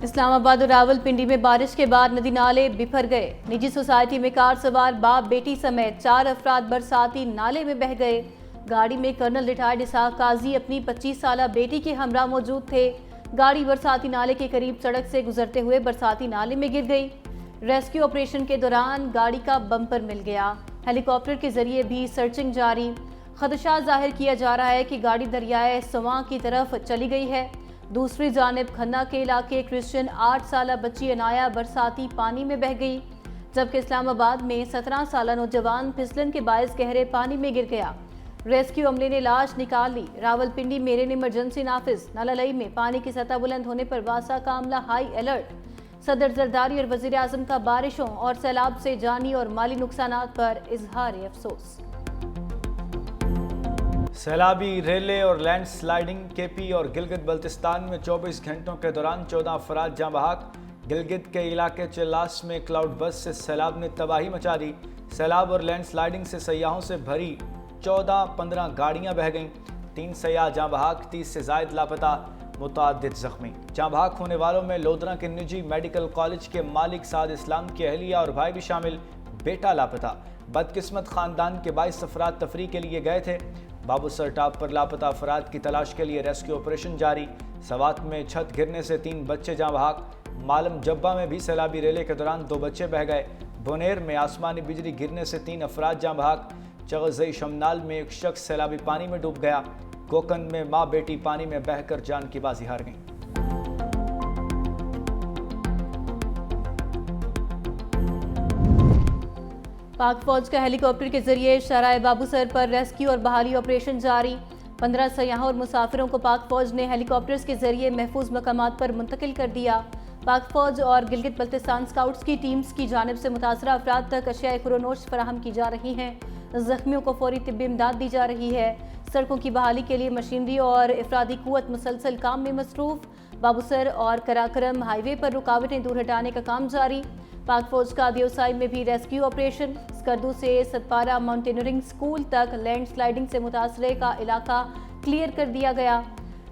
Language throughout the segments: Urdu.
اسلام آباد اور راولپنڈی میں بارش کے بعد ندی نالے بفر گئے۔ نجی سوسائٹی میں کار سوار باپ بیٹی سمیت 4 افراد برساتی نالے میں بہہ گئے۔ گاڑی میں کرنل ریٹائرڈ اسحاق قاضی اپنی 25 سالہ بیٹی کے ہمراہ موجود تھے۔ گاڑی برساتی نالے کے قریب سڑک سے گزرتے ہوئے برساتی نالے میں گر گئی۔ ریسکیو آپریشن کے دوران گاڑی کا بمپر مل گیا۔ ہیلی کاپٹر کے ذریعے بھی سرچنگ جاری۔ خدشہ ظاہر کیا جا رہا ہے کہ گاڑی دریائے سواں کی طرف چلی گئی ہے۔ دوسری جانب کھنہ کے علاقے کرسچن 8 سالہ بچی عنایا برساتی پانی میں بہہ گئی، جبکہ اسلام آباد میں 17 سالہ نوجوان پھسلن کے باعث گہرے پانی میں گر گیا۔ ریسکیو عملے نے لاش نکال لی۔ راولپنڈی میرین ایمرجنسی نافذ۔ نالہ میں پانی کی سطح بلند ہونے پر واسا کا عملہ ہائی الرٹ۔ صدر زرداری اور وزیر اعظم کا بارشوں اور سیلاب سے جانی اور مالی نقصانات پر اظہار افسوس۔ سیلابی ریلے اور لینڈ سلائیڈنگ کے پی اور گلگت بلتستان میں 24 گھنٹوں کے دوران 14 افراد جاں بحق۔ گلگت کے علاقے چلاس میں کلاؤڈ بس سے سیلاب نے تباہی مچا دی۔ سیلاب اور لینڈ سلائیڈنگ سے سیاحوں سے بھری 14-15 گاڑیاں بہہ گئیں۔ 3 سیاح جاں بحق، 30 سے زائد لاپتہ، متعدد زخمی۔ جاں بحق ہونے والوں میں لودھرا کے نجی میڈیکل کالج کے مالک سعد اسلام کی اہلیہ اور بھائی بھی شامل، بیٹا لاپتہ۔ بدقسمت خاندان کے 22 افراد تفریح کے لیے گئے تھے۔ بابو سر ٹاپ پر لاپتہ افراد کی تلاش کے لیے ریسکیو آپریشن جاری۔ سوات میں چھت گرنے سے 3 بچے جاں بحق۔ مالم جبہ میں بھی سیلابی ریلے کے دوران 2 بچے بہہ گئے۔ بونیر میں آسمانی بجلی گرنے سے 3 افراد جاں بحق۔ چغزئی شمنال میں ایک شخص سیلابی پانی میں ڈوب گیا۔ گوکند میں ماں بیٹی پانی میں بہہ کر جان کی بازی ہار گئیں۔ پاک فوج کا ہیلی کاپٹر کے ذریعے شارع بابو سر پر ریسکیو اور بحالی آپریشن جاری۔ 15 سیاحوں اور مسافروں کو پاک فوج نے ہیلی کاپٹرز کے ذریعے محفوظ مقامات پر منتقل کر دیا۔ پاک فوج اور گلگت بلتستان اسکاؤٹس کی ٹیمز کی جانب سے متاثرہ افراد تک اشیاء خورونوش فراہم کی جا رہی ہیں۔ زخمیوں کو فوری طبی امداد دی جا رہی ہے۔ سڑکوں کی بحالی کے لیے مشینری اور افرادی قوت مسلسل کام میں مصروف۔ بابو سر اور کراکرم ہائی وے پر رکاوٹیں دور ہٹانے کا کام جاری۔ پاک فوج کا دیوسائی میں بھی ریسکیو آپریشن۔ اسکردو سے ستپارہ ماؤنٹینئرنگ سکول تک لینڈ سلائیڈنگ سے متاثرہ کا علاقہ کلیئر کر دیا گیا۔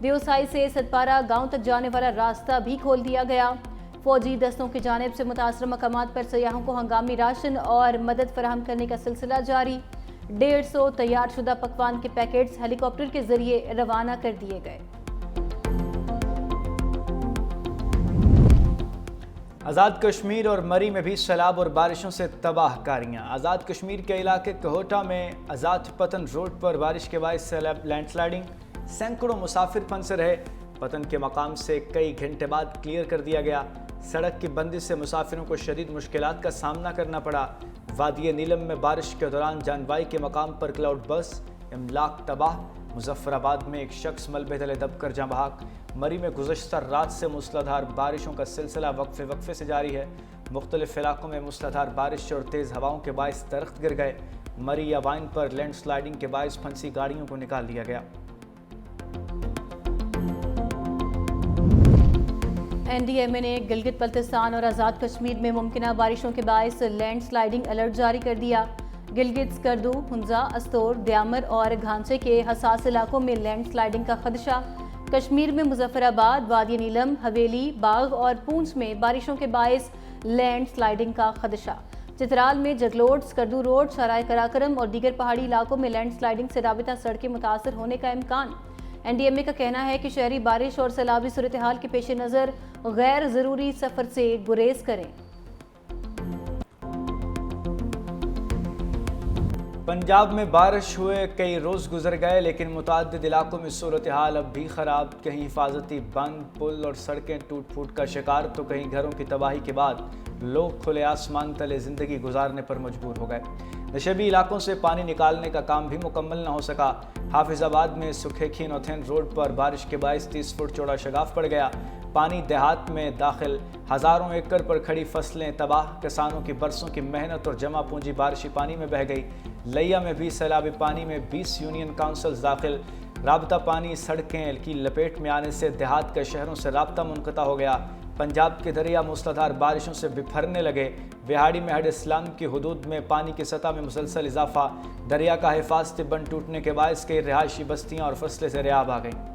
دیوسائی سے ستپارہ گاؤں تک جانے والا راستہ بھی کھول دیا گیا۔ فوجی دستوں کی جانب سے متاثرہ مقامات پر سیاحوں کو ہنگامی راشن اور مدد فراہم کرنے کا سلسلہ جاری۔ 150 تیار شدہ پکوان کے پیکٹس ہیلی کاپٹر کے ذریعے روانہ کر دیے گئے۔ آزاد کشمیر اور مری میں بھی سیلاب اور بارشوں سے تباہ کاریاں۔ آزاد کشمیر کے علاقے کوہٹا میں آزاد پتن روڈ پر بارش کے باعث لینڈ سلائیڈنگ، سینکڑوں مسافر پھنسے رہے۔ پتن کے مقام سے کئی گھنٹے بعد کلیئر کر دیا گیا۔ سڑک کی بندش سے مسافروں کو شدید مشکلات کا سامنا کرنا پڑا۔ وادی نیلم میں بارش کے دوران جانوائی کے مقام پر کلاؤڈ بس، املاک تباہ۔ مظفر آباد میں ایک شخص ملبے تلے دب کر جاں بحق۔ مری میں گزشتہ رات سے موسلادھار بارشوں کا سلسلہ وقفے سے جاری ہے۔ مختلف علاقوں میں موسلادھار بارش اور تیز ہواؤں کے باعث درخت گر گئے۔ مری یا وائن پر لینڈ سلائیڈنگ کے باعث پھنسی گاڑیوں کو نکال لیا گیا۔ این ڈی ایم اے نے گلگت بلتستان اور آزاد کشمیر میں ممکنہ بارشوں کے باعث لینڈ سلائیڈنگ الرٹ جاری کر دیا۔ گلگت، اسکردو، ہنزا، استور، دیامر اور گھانچے کے حساس علاقوں میں لینڈ سلائیڈنگ کا خدشہ۔ کشمیر میں مظفر آباد، وادی نیلم، حویلی، باغ اور پونچھ میں بارشوں کے باعث لینڈ سلائیڈنگ کا خدشہ۔ چترال میں جگلوٹ، اسکردو روڈ، شارع کراکرم اور دیگر پہاڑی علاقوں میں لینڈ سلائیڈنگ سے رابطہ سڑکیں متاثر ہونے کا امکان۔ این ڈی ایم اے کا کہنا ہے کہ شہری بارش اور سیلابی صورتحال کے پیش نظر غیر ضروری سفر سے گریز کریں۔ پنجاب میں بارش ہوئے کئی روز گزر گئے، لیکن متعدد علاقوں میں صورتحال اب بھی خراب۔ کہیں حفاظتی بند، پل اور سڑکیں ٹوٹ پھوٹ کا شکار تو کہیں گھروں کی تباہی کے بعد لوگ کھلے آسمان تلے زندگی گزارنے پر مجبور ہو گئے۔ نشیبی علاقوں سے پانی نکالنے کا کام بھی مکمل نہ ہو سکا۔ حافظ آباد میں سکھیکھی نوتھین روڈ پر بارش کے باعث 30 فٹ چوڑا شگاف پڑ گیا۔ پانی دیہات میں داخل، ہزاروں ایکڑ پر کھڑی فصلیں تباہ۔ کسانوں کی برسوں کی محنت اور جمع پونجی بارشی پانی میں بہہ گئی۔ لیا میں بھی سیلابی پانی میں 20 یونین کونسلز داخل۔ رابطہ پانی سڑکیں کی لپیٹ میں آنے سے دیہات کے شہروں سے رابطہ منقطع ہو گیا۔ پنجاب کے دریا موسلادھار بارشوں سے بپھرنے لگے۔ بہاڑی میں ہڈ اسلام کی حدود میں پانی کی سطح میں مسلسل اضافہ۔ دریا کا حفاظتی بند ٹوٹنے کے باعث کئی رہائشی بستیاں اور فصلیں زیر آب آ گئیں۔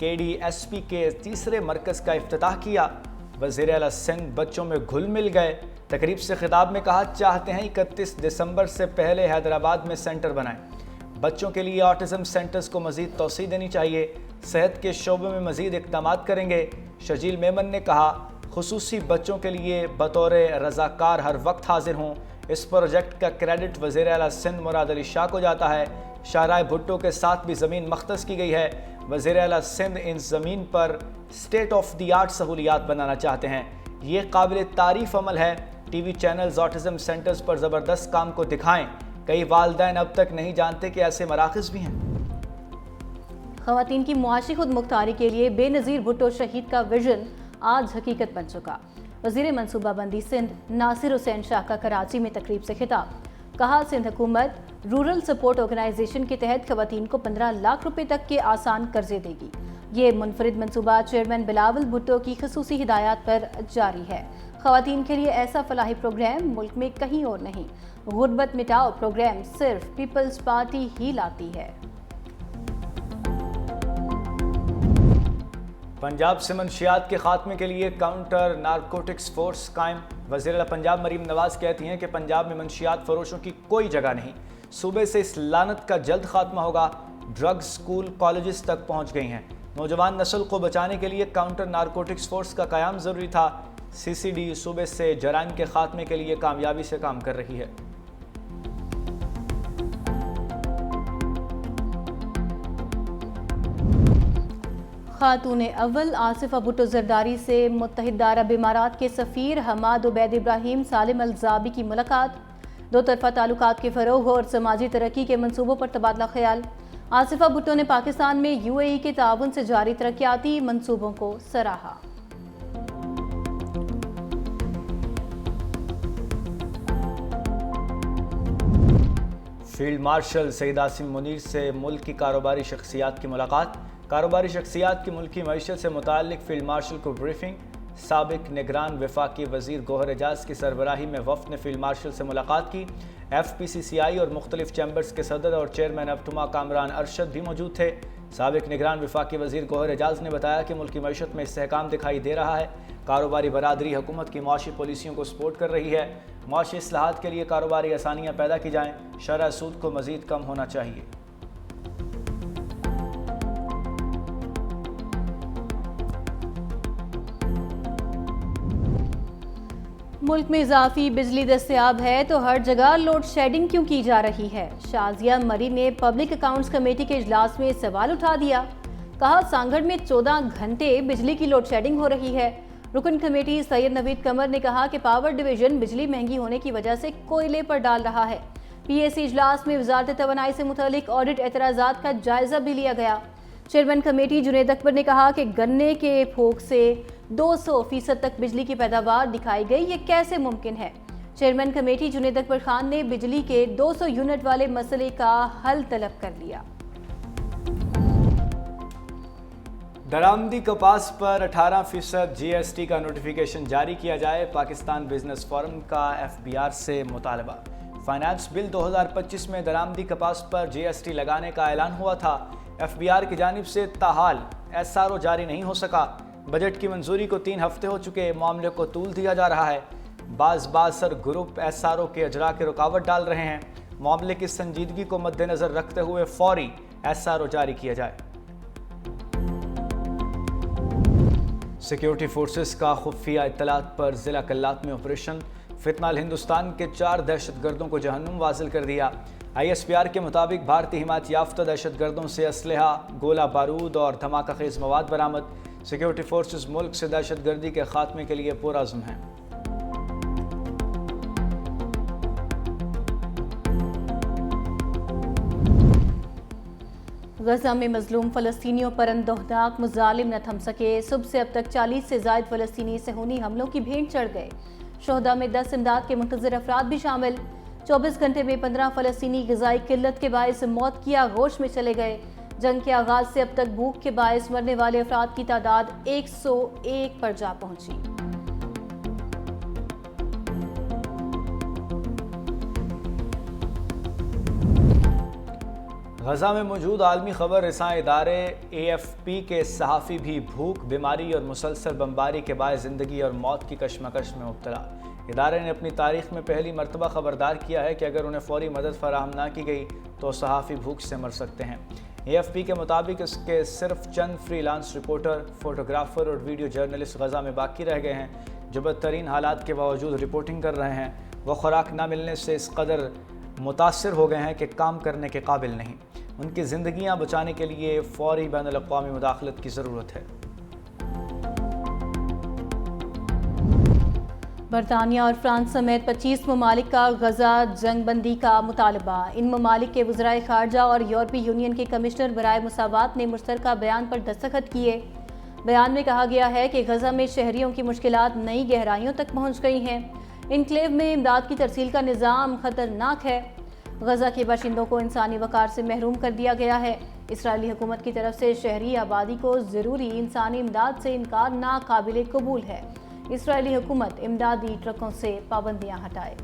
KDSP کے تیسرے مرکز کا افتتاح کیا۔ وزیر اعلیٰ سندھ بچوں میں گھل مل گئے۔ تقریب سے خطاب میں کہا، چاہتے ہیں 31 دسمبر سے پہلے حیدرآباد میں سینٹر بنائیں۔ بچوں کے لیے آٹزم سینٹرز کو مزید توسیع دینی چاہیے۔ صحت کے شعبے میں مزید اقدامات کریں گے۔ شجیل میمن نے کہا، خصوصی بچوں کے لیے بطور رضاکار ہر وقت حاضر ہوں۔ اس پروجیکٹ کا کریڈٹ وزیر اعلیٰ سندھ مراد علی شاہ کو جاتا ہے۔ شاہراہ بھٹو کے ساتھ بھی زمین مختص کی گئی ہے۔ وزیر اعلیٰ سندھ ان زمین پر اسٹیٹ آف دی آرٹ سہولیات بنانا چاہتے ہیں۔ یہ قابل تعریف عمل ہے۔ T V channels autism centres پر زبردست کام کو دکھائیں۔ کئی والدین اب تک نہیں جانتے کہ ایسے مراکز بھی ہیں۔ خواتین کی معاشی خود مختاری کے لیے بے نظیر بھٹو شہید کا ویژن آج حقیقت بن چکا۔ وزیر منصوبہ بندی سندھ ناصر حسین شاہ کا کراچی میں تقریب سے خطاب۔ کہا، سندھ حکومت رورل سپورٹ آرگنائزیشن کے تحت خواتین کو 15 لاکھ روپے تک کے آسان قرضے دے گی۔ یہ منفرد منصوبہ چیئرمین بلاول بھٹو کی خصوصی ہدایات پر جاری ہے۔ خواتین کے لیے ایسا فلاحی پروگرام ملک میں کہیں اور نہیں۔ غربت مٹاؤ پروگرام صرف پیپلز پارٹی ہی لاتی ہے۔ پنجاب سے منشیات کے خاتمے کے لیے کاؤنٹر نارکوٹکس فورس قائم۔ وزیر اعلیٰ پنجاب مریم نواز کہتی ہیں کہ پنجاب میں منشیات فروشوں کی کوئی جگہ نہیں۔ صوبے سے اس لعنت کا جلد خاتمہ ہوگا۔ ڈرگ سکول کالجز تک پہنچ گئی ہیں۔ نوجوان نسل کو بچانے کے لیے کاؤنٹر نارکوٹکس فورس کا قیام ضروری تھا۔ CCD صوبے سے جرائم کے خاتمے کے لیے کامیابی سے کام کر رہی ہے۔ خاتون اول آصفہ بھٹو زرداری سے متحدہ عرب امارات کے سفیر حماد عبید ابراہیم سالم الزابی کی ملاقات۔ دو طرفہ تعلقات کے فروغ اور سماجی ترقی کے منصوبوں پر تبادلہ خیال۔ آصفہ بھٹو نے پاکستان میں UAE کے تعاون سے جاری ترقیاتی منصوبوں کو سراہا۔ فیلڈ مارشل سعید عاصم منیر سے ملک کی کاروباری شخصیات کی ملاقات۔ کاروباری شخصیات کی ملکی معیشت سے متعلق فیلڈ مارشل کو بریفنگ۔ سابق نگران وفاقی وزیر گوہر اعجاز کی سربراہی میں وفد نے فیلڈ مارشل سے ملاقات کی۔ FPCCI اور مختلف چیمبرز کے صدر اور چیئرمین ابتما کامران ارشد بھی موجود تھے۔ سابق نگران وفاقی وزیر گوہر اعجاز نے بتایا کہ ملکی معیشت میں استحکام دکھائی دے رہا ہے۔ کاروباری برادری حکومت کی معاشی پالیسیوں کو سپورٹ کر رہی ہے۔ معاشی اصلاحات کے لیے کاروباری آسانیاں پیدا کی جائیں۔ شرح سود کو مزید کم ہونا چاہیے۔ ملک میں اضافی بجلی دستیاب ہے تو ہر جگہ لوڈ شیڈنگ کیوں کی جا رہی ہے؟ شازیہ مری نے پبلک اکاؤنٹس کمیٹی کے اجلاس میں سوال اٹھا دیا۔ کہا، سانگھڑ میں 14 گھنٹے بجلی کی لوڈ شیڈنگ ہو رہی ہے۔ رکن کمیٹی سید نوید قمر نے کہا کہ پاور ڈویژن بجلی مہنگی ہونے کی وجہ سے کوئلے پر ڈال رہا ہے۔ PAC اجلاس میں وزارت توانائی سے متعلق آڈٹ اعتراضات کا جائزہ بھی لیا گیا۔ چیئرمین کمیٹی جنید اکبر نے کہا کہ گنے کے پھوک سے 200% تک بجلی کی پیداوار دکھائی گئی، یہ کیسے ممکن ہے؟ چیئرمین کمیٹی جنید اکبر خان نے بجلی کے 200 یونٹ والے مسئلے کا حل طلب کر لیا۔ درآمدی کپاس پر 18% GST کا نوٹیفیکیشن جاری کیا جائے۔ پاکستان بزنس فورم کا FBR سے مطالبہ۔ فائنانس بل 2025 میں درآمدی کپاس پر GST لگانے کا اعلان ہوا تھا۔ FBR کی جانب سے تاحال SRO جاری نہیں ہو سکا۔ بجٹ کی منظوری کو 3 ہفتے ہو چکے، معاملے کو طول دیا جا رہا ہے۔ بعض بااثر گروپ SRO کے اجراء کے رکاوٹ ڈال رہے ہیں۔ معاملے کی سنجیدگی کو مد نظر رکھتے ہوئے فوری SRO جاری کیا جائے۔ سیکیورٹی فورسز کا خفیہ اطلاعات پر ضلع کلات میں آپریشن۔ فتنہ الہندوستان کے 4 دہشت گردوں کو جہنم واصل کر دیا۔ ISPR کے مطابق بھارتی حمایت یافتہ دہشت گردوں سے اسلحہ، گولہ بارود اور دھماکہ خیز مواد برآمد۔ سیکیورٹی فورسز ملک سے دہشت گردی کے خاتمے کے لیے پرعزم ہیں۔ غزہ میں مظلوم فلسطینیوں پر اندوہناک مظالم نہ تھم سکے۔ صبح سے اب تک 40 سے زائد فلسطینی صہیونی حملوں کی بھینٹ چڑھ گئے۔ شہداء میں 10 امداد کے منتظر افراد بھی شامل۔ 24 گھنٹے میں 15 فلسطینی غذائی قلت کے باعث موت کی آغوش میں چلے گئے۔ جنگ کے آغاز سے اب تک بھوک کے باعث مرنے والے افراد کی تعداد 101 پر جا پہنچی۔ غزہ میں موجود عالمی خبر رساں ادارے AFP کے صحافی بھی بھوک، بیماری اور مسلسل بمباری کے باعث زندگی اور موت کی کشمکش میں مبتلا۔ ادارے نے اپنی تاریخ میں پہلی مرتبہ خبردار کیا ہے کہ اگر انہیں فوری مدد فراہم نہ کی گئی تو صحافی بھوک سے مر سکتے ہیں۔ AFP کے مطابق اس کے صرف چند فری لانس رپورٹر، فوٹوگرافر اور ویڈیو جرنلسٹ غزہ میں باقی رہ گئے ہیں جو بدترین حالات کے باوجود رپورٹنگ کر رہے ہیں۔ وہ خوراک نہ ملنے سے اس قدر متاثر ہو گئے ہیں کہ کام کرنے کے قابل نہیں۔ ان کی زندگیاں بچانے کے لیے فوری بین الاقوامی مداخلت کی ضرورت ہے۔ برطانیہ اور فرانس سمیت 25 ممالک کا غزہ جنگ بندی کا مطالبہ۔ ان ممالک کے وزرائے خارجہ اور یورپی یونین کے کمشنر برائے مساوات نے مشترکہ بیان پر دستخط کیے۔ بیان میں کہا گیا ہے کہ غزہ میں شہریوں کی مشکلات نئی گہرائیوں تک پہنچ گئی ہیں۔ انکلیو میں امداد کی ترسیل کا نظام خطرناک ہے۔ غزہ کے باشندوں کو انسانی وقار سے محروم کر دیا گیا ہے۔ اسرائیلی حکومت کی طرف سے شہری آبادی کو ضروری انسانی امداد سے انکار ناقابل قبول ہے۔ اسرائیلی حکومت امدادی ٹرکوں سے پابندیاں ہٹائے۔